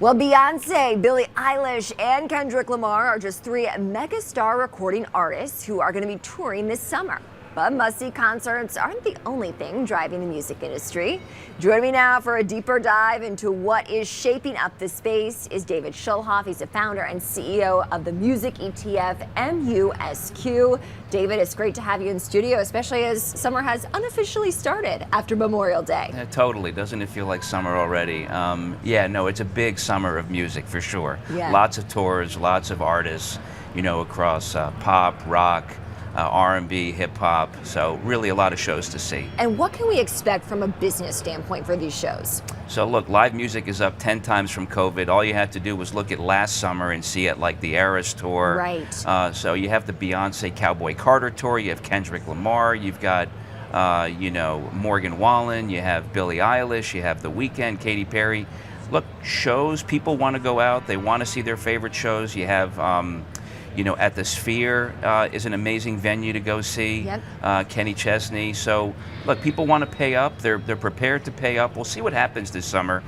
Well, Beyonce, Billie Eilish, and Kendrick Lamar are just three megastar recording artists who are going to be touring this summer. But must-see concerts aren't the only thing driving the music industry. Joining me now for a deeper dive into what is shaping up the space is David Schulhof. He's the founder and CEO of the music ETF MUSQ. David, it's great to have you in studio, especially as summer has unofficially started after Memorial Day. Yeah, totally. Doesn't it feel like summer already? Yeah, no, it's a big summer of music for sure. Yeah. Lots of tours, lots of artists, across pop, rock, R&B, hip hop. So really a lot of shows to see. And what can we expect from a business standpoint for these shows? So look, live music is up 10 times from COVID. All you had to do was look at last summer and see it, like the Eras tour. Right. So you have the Beyonce Cowboy Carter tour, you have Kendrick Lamar, you've got Morgan Wallen, you have Billie Eilish, you have The Weeknd, Katy Perry. Look, shows, people want to go out, they want to see their favorite shows. You have at the Sphere is an amazing venue to go see. Yep. Kenny Chesney. So, look, people want to pay up. They're prepared to pay up. We'll see what happens this summer.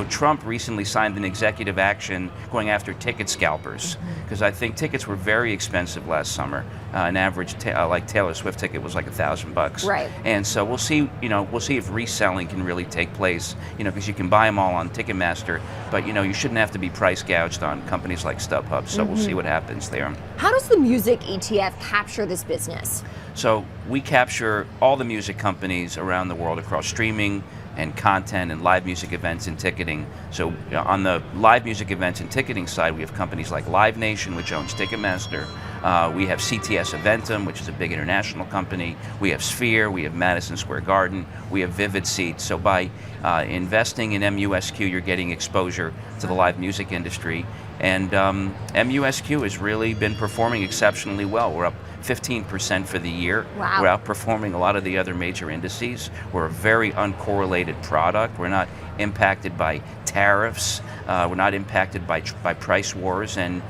Trump recently signed an executive action going after ticket scalpers because I think tickets were very expensive last summer. An average, like Taylor Swift ticket, was like $1,000. Right. And so we'll see. We'll see if reselling can really take place. Because you can buy them all on Ticketmaster, but you shouldn't have to be price gouged on companies like StubHub. So we'll see what happens there. How does the music ETF capture this business? So we capture all the music companies around the world across streaming and content and live music events and ticketing. So on the live music events and ticketing side, we have companies like Live Nation, which owns Ticketmaster. We have CTS Eventum, which is a big international company. We have Sphere, we have Madison Square Garden, we have Vivid Seats. So by investing in MUSQ, you're getting exposure to the live music industry. And MUSQ has really been performing exceptionally well. We're up 15% for the year. Wow. We're outperforming a lot of the other major indices. We're a very uncorrelated product. We're not impacted by tariffs. We're not impacted by price wars. And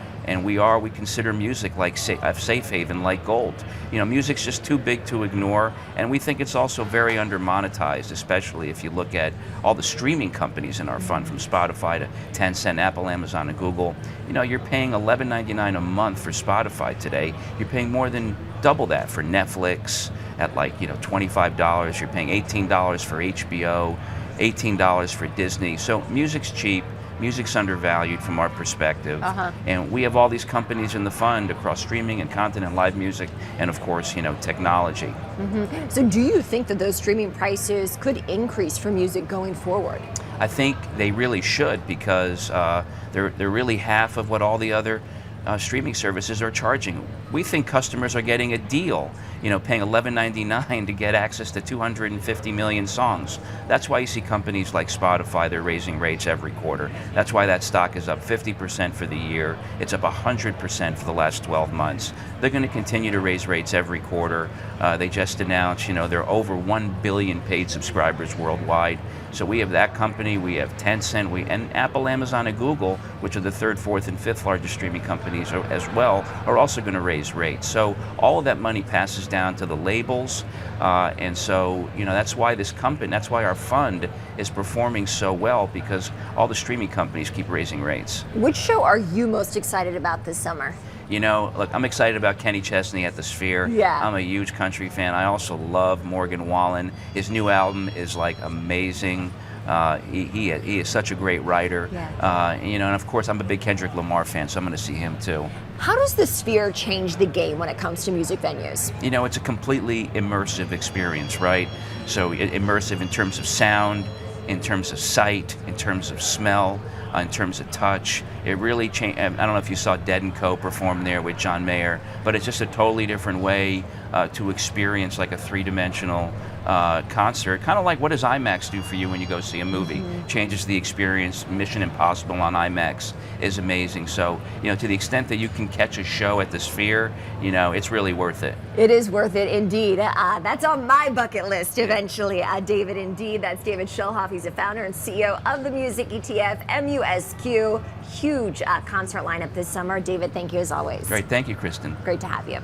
we consider music like a safe haven, like gold. Music's just too big to ignore, and we think it's also very under-monetized, especially if you look at all the streaming companies in our fund, from Spotify to Tencent, Apple, Amazon, and Google. You're paying $11.99 a month for Spotify today. You're paying more than double that for Netflix at $25. You're paying $18 for HBO, $18 for Disney. So music's cheap. Music's undervalued from our perspective, and we have all these companies in the fund across streaming and content and live music, and of course, technology. So do you think that those streaming prices could increase for music going forward? I think they really should, because they're really half of what all the other streaming services are charging. We think customers are getting a deal, paying $11.99 to get access to 250 million songs. That's why you see companies like Spotify, they're raising rates every quarter. That's why that stock is up 50% for the year. It's up 100% for the last 12 months. They're going to continue to raise rates every quarter. They just announced, there are over 1 billion paid subscribers worldwide. So we have that company, we have Tencent, and Apple, Amazon, and Google, which are the third, fourth, and fifth largest streaming companies as well, are also going to raise rates. So all of that money passes down to the labels, and so that's why that's why our fund is performing so well, because all the streaming companies keep raising rates. Which show are you most excited about this summer? Look, I'm excited about Kenny Chesney at the Sphere. Yeah. I'm a huge country fan. I also love Morgan Wallen. His new album is amazing. He is such a great writer. Yeah. And of course, I'm a big Kendrick Lamar fan, so I'm going to see him too. How does the Sphere change the game when it comes to music venues? It's a completely immersive experience, right? So immersive in terms of sound, in terms of sight, in terms of smell, in terms of touch. It really changed. I don't know if you saw Dead & Co. perform there with John Mayer, but it's just a totally different way to experience like a three-dimensional concert. Kind of like, what does IMAX do for you when you go see a movie? Changes the experience. Mission Impossible on IMAX is amazing. So, to the extent that you can catch a show at the Sphere, it's really worth it. It is worth it indeed. That's on my bucket list eventually, David. Indeed, that's David Schulhof. He's the founder and CEO of the music ETF MUSQ. Huge concert lineup this summer. David, thank you as always. Great. Thank you, Kristen. Great to have you.